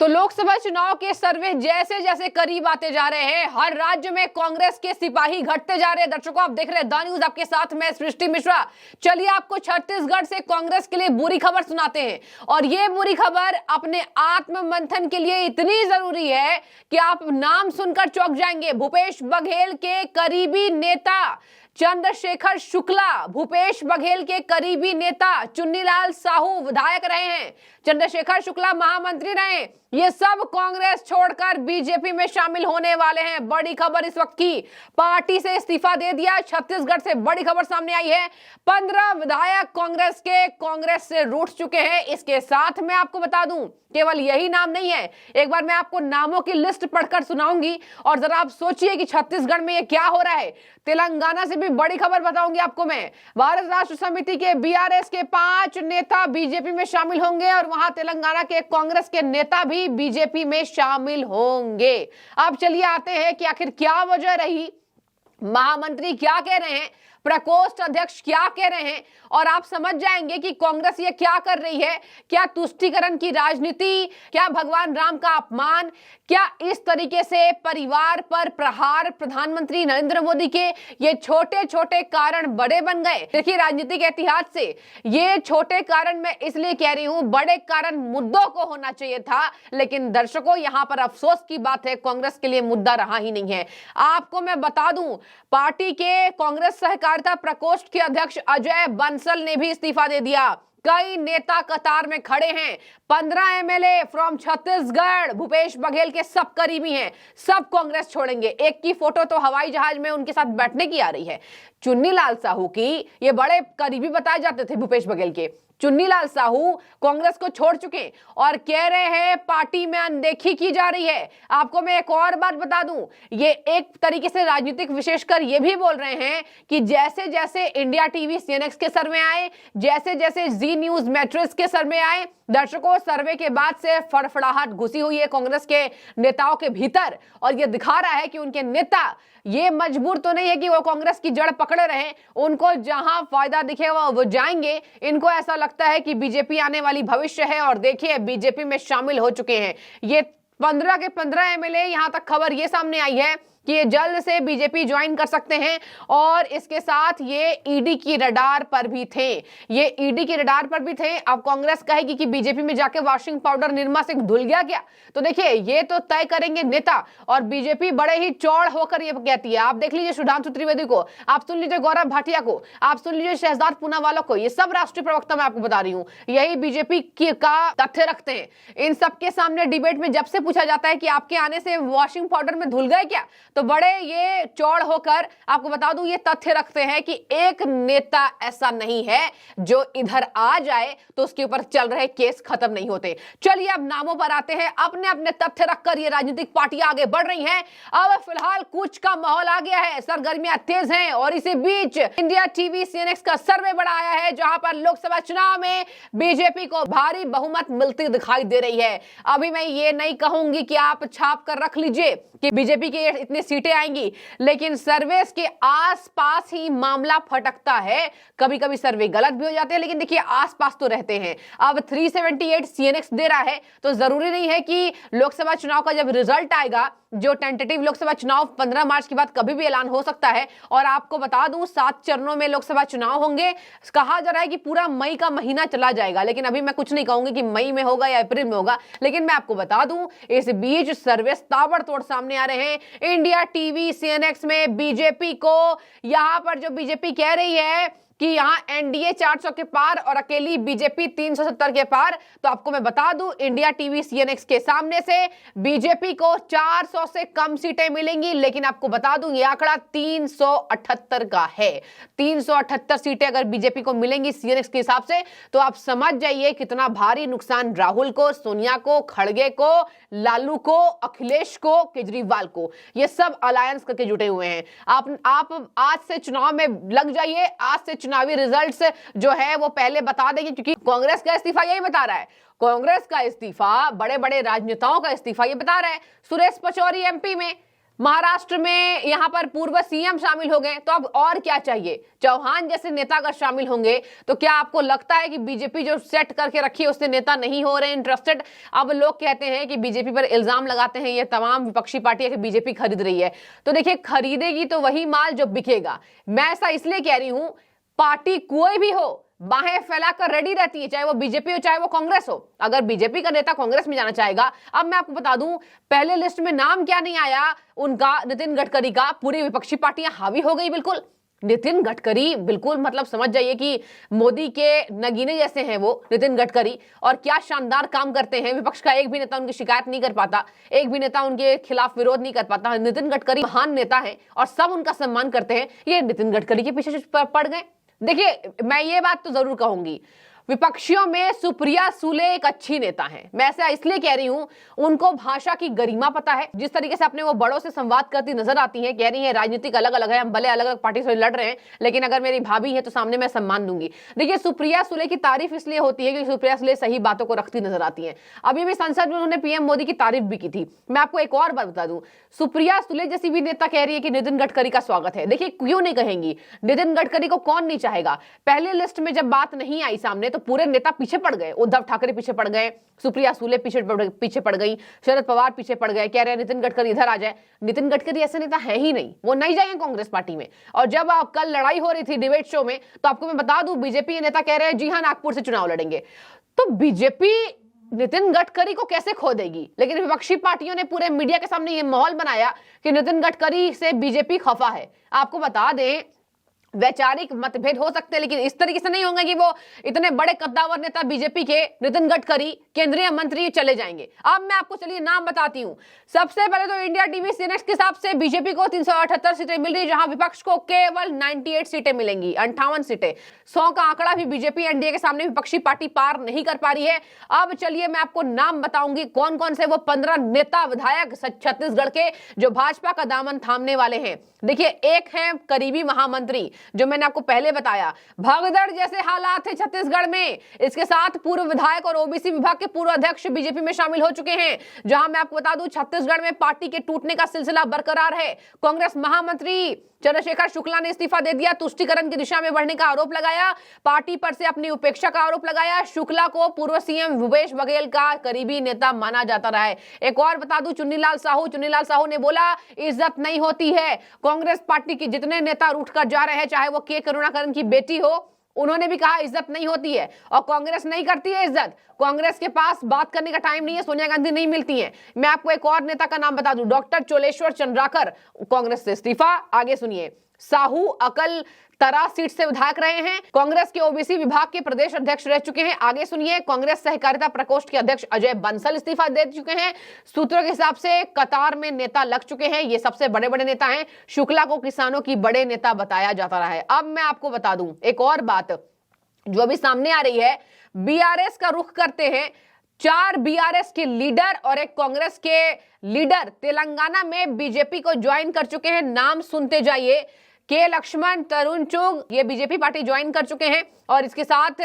तो लोकसभा चुनाव के सर्वे जैसे जैसे करीब आते जा रहे हैं, हर राज्य में कांग्रेस के सिपाही घटते जा रहे हैं। दर्शकों, आप देख रहे हैं द न्यूज, आपके साथ मैं सृष्टि मिश्रा। चलिए आपको छत्तीसगढ़ से कांग्रेस के लिए बुरी खबर सुनाते हैं, और ये बुरी खबर अपने आत्म मंथन के लिए इतनी जरूरी है कि आप नाम सुनकर चौंक जाएंगे। भूपेश बघेल के करीबी नेता चंद्रशेखर शुक्ला, भूपेश बघेल के करीबी नेता चुन्नीलाल साहू विधायक रहे हैं, चंद्रशेखर शुक्ला महामंत्री रहे, ये सब कांग्रेस छोड़कर बीजेपी में शामिल होने वाले हैं। बड़ी खबर इस वक्त की, पार्टी से इस्तीफा दे दिया। छत्तीसगढ़ से बड़ी खबर सामने आई है, 15 विधायक कांग्रेस से रूठ चुके हैं। इसके साथ मैं आपको बता दूं, केवल यही नाम नहीं है, एक बार मैं आपको नामों की लिस्ट पढ़कर सुनाऊंगी और जरा आप सोचिए कि छत्तीसगढ़ में ये क्या हो रहा है। तेलंगाना से भी बड़ी खबर बताऊंगी आपको मैं। भारत राष्ट्र समिति के बीआरएस के 5 नेता बीजेपी में शामिल होंगे और वहां तेलंगाना के कांग्रेस के नेता भी बीजेपी में शामिल होंगे। अब चलिए आते हैं कि आखिर क्या वजह रही, महामंत्री क्या कह रहे हैं, प्रकोष्ठ अध्यक्ष क्या कह रहे हैं, और आप समझ जाएंगे कि कांग्रेस ये क्या कर रही है। क्या तुष्टीकरण की राजनीति, क्या भगवान राम का अपमान, क्या इस तरीके से परिवार पर प्रहार प्रधानमंत्री नरेंद्र मोदी के ये छोटे छोटे कारण बड़े बन गए। देखिए, राजनीतिक इतिहास से ये छोटे कारण मैं इसलिए कह रही हूं, बड़े कारण मुद्दों को होना चाहिए था, लेकिन दर्शकों यहां पर अफसोस की बात है, कांग्रेस के लिए मुद्दा रहा ही नहीं है। आपको मैं बता दूं, पार्टी के कांग्रेस सहकारिता प्रकोष्ठ के अध्यक्ष अजय बंसल ने भी इस्तीफा दे दिया। कई नेता कतार में खड़े हैं, 15 एमएलए फ्रॉम छत्तीसगढ़ भूपेश बघेल के सब करीबी हैं, सब कांग्रेस छोड़ेंगे। एक की फोटो तो हवाई जहाज में उनके साथ बैठने की आ रही है। चुन्नीलाल साहू की, ये बड़े करीबी बताए जाते थे भूपेश बघेल के, चुन्नीलाल साहू कांग्रेस को छोड़ चुके और कह रहे हैं पार्टी में अनदेखी की जा रही है। आपको मैं एक और बात बता दूं, ये एक तरीके से राजनीतिक विशेषकर ये भी बोल रहे हैं कि जैसे जैसे इंडिया टीवी सीएनएक्स के सर्वे आए, जैसे जैसे जी न्यूज मैट्रिक्स के सर्वे आए, दर्शकों सर्वे के बाद से फड़फड़ाहट घुसी हुई है कांग्रेस के नेताओं के भीतर, और ये दिखा रहा है कि उनके नेता ये मजबूर तो नहीं है कि वो कांग्रेस की जड़ पकड़े रहें, उनको जहां फायदा दिखेगा वो जाएंगे। इनको ऐसा लगता है कि बीजेपी आने वाली भविष्य है, और देखिए बीजेपी में शामिल हो चुके हैं ये 15 के 15 एमएलए। यहां तक खबर ये सामने आई है कि ये जल्द से बीजेपी ज्वाइन कर सकते हैं, और इसके साथ ये ईडी की रडार पर भी थे, ये ईडी की रडार पर भी थे। अब कांग्रेस कहेगी कि बीजेपी में जाके वॉशिंग पाउडर निरमा से धुल गया क्या, तो देखिए ये तो तय करेंगे नेता, और बीजेपी बड़े ही चौड़ होकर ये कहती है। आप देख लीजिए सुधांशु त्रिवेदी को, आप सुन लीजिए गौरव भाटिया को, आप सुन लीजिए शहजाद पूनावाला को, ये सब राष्ट्रीय प्रवक्ता मैं आपको बता रही हूँ, यही बीजेपी का तथ्य रखते हैं। इन सबके सामने डिबेट में जब से पूछा जाता है कि आपके आने से वॉशिंग पाउडर में धुल गए क्या, तो बड़े ये चौड़ होकर आपको बता दूं ये तथ्य रखते हैं कि एक नेता ऐसा नहीं है जो इधर आ जाए तो उसके ऊपर चल रहे केस खत्म नहीं होते। चलिए अब नामों पर आते हैं, अपने अपने तथ्य रखकर ये राजनीतिक पार्टियां आगे बढ़ रही हैं। अब फिलहाल कूच का माहौल आ गया है, सरगर्मियां तेज हैं, और इसी बीच इंडिया टीवी सीएनएक्स का सर्वे बड़ा आया है, जहां पर लोकसभा चुनाव में बीजेपी को भारी बहुमत मिलती दिखाई दे रही है। अभी मैं ये नहीं कहूंगी कि आप छाप कर रख लीजिए कि बीजेपी के इतनी सीटें आएंगी, लेकिन सर्वेस के आसपास ही मामला फटकता है। कभी कभी सर्वे गलत भी हो जाते हैं, लेकिन देखिए आसपास तो रहते हैं। अब 378 सीएनएक्स दे रहा है, तो जरूरी नहीं है कि लोकसभा चुनाव का जब रिजल्ट आएगा, जो टेंटेटिव लोकसभा चुनाव 15 मार्च के बाद कभी भी ऐलान हो सकता है, और आपको बता दूं 7 चरणों में लोकसभा चुनाव होंगे। कहा जा रहा है कि पूरा मई का महीना चला जाएगा, लेकिन अभी मैं कुछ नहीं कहूंगी कि मई में होगा या अप्रैल में होगा, लेकिन मैं आपको बता दूं इस बीच सर्वे ताबड़तोड़ सामने आ रहे हैं। इंडिया टीवी सीएनएक्स में बीजेपी को, यहां पर जो बीजेपी कह रही है कि यहां एनडीए 400 के पार और अकेली बीजेपी 370 के पार, तो आपको मैं बता दूं इंडिया टीवी सीएनएक्स के सामने से बीजेपी को 400 से कम सीटें मिलेंगी, लेकिन आपको बता दूं ये आंकड़ा 378 का है। 378 सीटें अगर बीजेपी को मिलेंगी सीएनएक्स के हिसाब से, तो आप समझ जाइए कितना भारी नुकसान राहुल को, सोनिया को, खड़गे को, लालू को, अखिलेश को, केजरीवाल को, ये सब अलायंस करके जुटे हुए हैं। आप आज से चुनाव में लग जाइए, आज से चुनावी रिजल्ट्स जो है वो पहले बता देंगे, क्योंकि कांग्रेस का इस्तीफा यही बता रहा है। कांग्रेस का इस्तीफा, बड़े बड़े राजनेताओं का इस्तीफा ये बता रहा है। सुरेश पचौरी एमपी में, महाराष्ट्र में यहां पर पूर्व सीएम शामिल हो गए, तो अब और क्या चाहिए। चौहान जैसे नेता अगर शामिल होंगे तो क्या आपको लगता है कि बीजेपी जो सेट करके रखी है उससे नेता नहीं हो रहे हैं इंटरेस्टेड। अब लोग कहते हैं कि बीजेपी पर इल्जाम लगाते हैं ये तमाम विपक्षी पार्टियां कि बीजेपी खरीद रही है। तो देखिए, खरीदेगी तो वही माल जो बिकेगा। मैं ऐसा इसलिए कह रही हूं, पार्टी कोई भी हो बाहें फैलाकर रेडी रहती है, चाहे वो बीजेपी हो चाहे वो कांग्रेस हो। अगर बीजेपी का नेता कांग्रेस में जाना चाहेगा, अब मैं आपको बता दूं, पहले लिस्ट में नाम क्या नहीं आया उनका, नितिन गडकरी का। पूरी विपक्षी पार्टियां हावी हो गई बिल्कुल। नितिन गडकरी बिल्कुल, मतलब समझ जाइए कि मोदी के नगीने जैसे हैं वो नितिन गडकरी, और क्या शानदार काम करते हैं। विपक्ष का एक भी नेता उनकी शिकायत नहीं कर पाता, एक भी नेता उनके खिलाफ विरोध नहीं कर पाता। नितिन गडकरी महान नेता है और सब उनका सम्मान करते हैं। ये नितिन गडकरी के पीछे पड़ गए। देखिए, मैं ये बात तो जरूर कहूंगी, विपक्षियों में सुप्रिया सुले एक अच्छी नेता हैं। मैं ऐसा इसलिए कह रही हूं, उनको भाषा की गरिमा पता है। जिस तरीके से अपने वो बड़ों से संवाद करती नजर आती हैं, कह रही है राजनीतिक अलग अलग है, हम भले अलग अलग पार्टी से लड़ रहे हैं, लेकिन अगर मेरी भाभी है तो सामने मैं सम्मान दूंगी। देखिए, सुप्रिया सुले की तारीफ इसलिए होती है क्योंकि सुप्रिया सुले सही बातों को रखती नजर आती है। अभी भी संसद में उन्होंने पीएम मोदी की तारीफ भी की थी। मैं आपको एक और बात बता दूं, सुप्रिया सुले जैसी भी नेता कह रही है कि नितिन गडकरी का स्वागत है। देखिए, क्यों नहीं कहेंगी, नितिन गडकरी को कौन नहीं चाहेगा। पहले लिस्ट में जब बात नहीं आई सामने तो पूरे नेता पीछे पड़ गए। उद्धव ठाकरे पीछे पड़ गए, सुप्रिया सुले पीछे पड़ गई, शरद पवार पीछे पड़ गए, कह रहे हैं नितिन गडकरी इधर आ जाए। नितिन गडकरी ऐसे नेता है ही नहीं, वो नहीं जाएंगे कांग्रेस पार्टी में। और जब कल लड़ाई हो रही थी डिबेट शो में, तो आपको मैं बता दूं, बीजेपी नेता कह रहे हैं जी हां नागपुर से चुनाव लड़ेंगे। तो बीजेपी नितिन गडकरी को कैसे खो देगी। लेकिन विपक्षी पार्टियों ने पूरे मीडिया के सामने यह माहौल बनाया कि नितिन गडकरी से बीजेपी खफा है। आपको बता दें, वैचारिक मतभेद हो सकते हैं, लेकिन इस तरीके से नहीं होंगे कि वो इतने बड़े कद्दावर नेता बीजेपी के नितिन गडकरी केंद्रीय मंत्री चले जाएंगे। अब मैं आपको चलिए नाम बताती हूं। सबसे पहले तो इंडिया टीवी सीनेक्स के हिसाब से बीजेपी को 378 सीटें मिल रही, जहां विपक्ष को केवल 98 सीटें मिलेंगी, 58 सीटें। 100 का आंकड़ा भी बीजेपी एनडीए के सामने विपक्षी पार्टी पार नहीं कर पा रही है। अब चलिए मैं आपको नाम बताऊंगी कौन कौन से वो 15 नेता विधायक छत्तीसगढ़ के जो भाजपा का दामन थामने वाले हैं। देखिए, एक है करीबी महामंत्री, जो मैंने आपको पहले बताया, भगदड़ जैसे हालात है छत्तीसगढ़ में। इसके साथ पूर्व विधायक और ओबीसी विभाग के पूर्व अध्यक्ष बीजेपी में शामिल हो चुके हैं, जहां मैं आपको बता दूं छत्तीसगढ़ में पार्टी के टूटने का सिलसिला बरकरार है। कांग्रेस महामंत्री चंद्रशेखर शुक्ला ने इस्तीफा दे दिया, तुष्टीकरण की दिशा में बढ़ने का आरोप लगाया, पार्टी पर से अपनी उपेक्षा का आरोप लगाया। शुक्ला को पूर्व सीएम भूपेश बघेल का करीबी नेता माना जाता रहा है। एक और बता दूं, चुन्नीलाल साहू ने बोला इज्जत नहीं होती है। कांग्रेस पार्टी के जितने नेता उठकर जा रहे हैं, चाहे वो के करुणाकरण की बेटी हो, उन्होंने भी कहा इज्जत नहीं होती है, और कांग्रेस नहीं करती है इज्जत। कांग्रेस के पास बात करने का टाइम नहीं है, सोनिया गांधी नहीं मिलती हैं। मैं आपको एक और नेता का नाम बता दूं, डॉक्टर चोलेश्वर चंद्राकर, कांग्रेस से इस्तीफा। आगे सुनिए, साहू अकल तरा सीट से विधायक रहे हैं, कांग्रेस के ओबीसी विभाग के प्रदेश अध्यक्ष रह चुके हैं। आगे सुनिए, कांग्रेस सहकारिता प्रकोष्ठ के अध्यक्ष अजय बंसल इस्तीफा दे चुके हैं। सूत्रों के हिसाब से कतार में नेता लग चुके हैं, ये सबसे बड़े बड़े नेता हैं। शुक्ला को किसानों की बड़े नेता बताया जाता रहा है। अब मैं आपको बता दूं एक और बात जो अभी सामने आ रही है, बीआरएस का रुख करते हैं। 4 बीआरएस के लीडर और एक कांग्रेस के लीडर तेलंगाना में बीजेपी को ज्वाइन कर चुके हैं। नाम सुनते जाइए, के लक्ष्मण, तरुण चुग, ये बीजेपी पार्टी ज्वाइन कर चुके हैं। और इसके साथ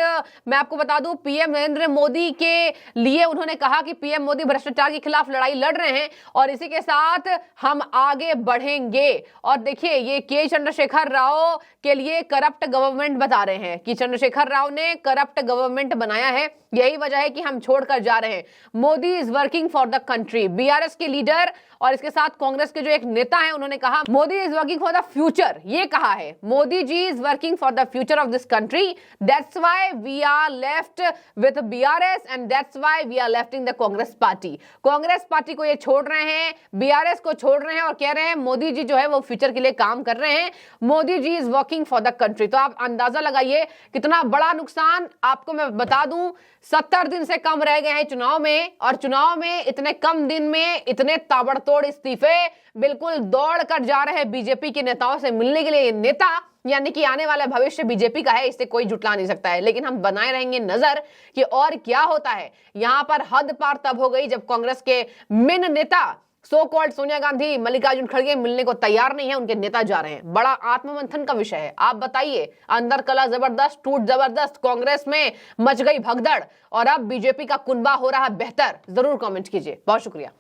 मैं आपको बता दूं, पीएम नरेंद्र मोदी के लिए उन्होंने कहा कि पीएम मोदी भ्रष्टाचार के खिलाफ लड़ाई लड़ रहे हैं और इसी के साथ हम आगे बढ़ेंगे। और देखिए, ये के चंद्रशेखर राव के लिए करप्ट गवर्नमेंट बता रहे हैं कि चंद्रशेखर राव ने करप्ट गवर्नमेंट बनाया है, यही वजह है कि हम छोड़कर जा रहे हैं। Modi is working for the country, BRS के लीडर और इसके साथ कांग्रेस के जो एक नेता है उन्होंने कहा Modi is working for the future. ये कहा है, Modi ji is working for the future of this country, that's why we are left with BRS and that's why we are lefting the Congress party. Congress party को ये छोड़ रहे हैं, बीआरएस को छोड़ रहे हैं और कह रहे हैं मोदी जी जो है वो फ्यूचर के लिए काम कर रहे हैं। Modi ji is working for the country. तो आप अंदाजा लगाइए कितना बड़ा नुकसान। आपको मैं बता दूं, 70 दिन से कम रह गए हैं चुनाव में, और चुनाव में इतने कम दिन में इतने ताबड़तोड़ इस्तीफे, बिल्कुल दौड़ कर जा रहे हैं बीजेपी के नेताओं से मिलने के लिए। ये नेता यानी कि आने वाला भविष्य बीजेपी का है, इससे कोई जुटला नहीं सकता है। लेकिन हम बनाए रहेंगे नजर कि और क्या होता है। यहां पर हद पार तब हो गई जब कांग्रेस के मेन नेता सो कॉल्ड सोनिया गांधी, मल्लिकार्जुन खड़गे मिलने को तैयार नहीं है, उनके नेता जा रहे हैं। बड़ा आत्ममंथन का विषय है। आप बताइए, अंदर कला जबरदस्त, टूट जबरदस्त, कांग्रेस में मच गई भगदड़ और अब बीजेपी का कुनबा हो रहा बेहतर। जरूर कमेंट कीजिए। बहुत शुक्रिया।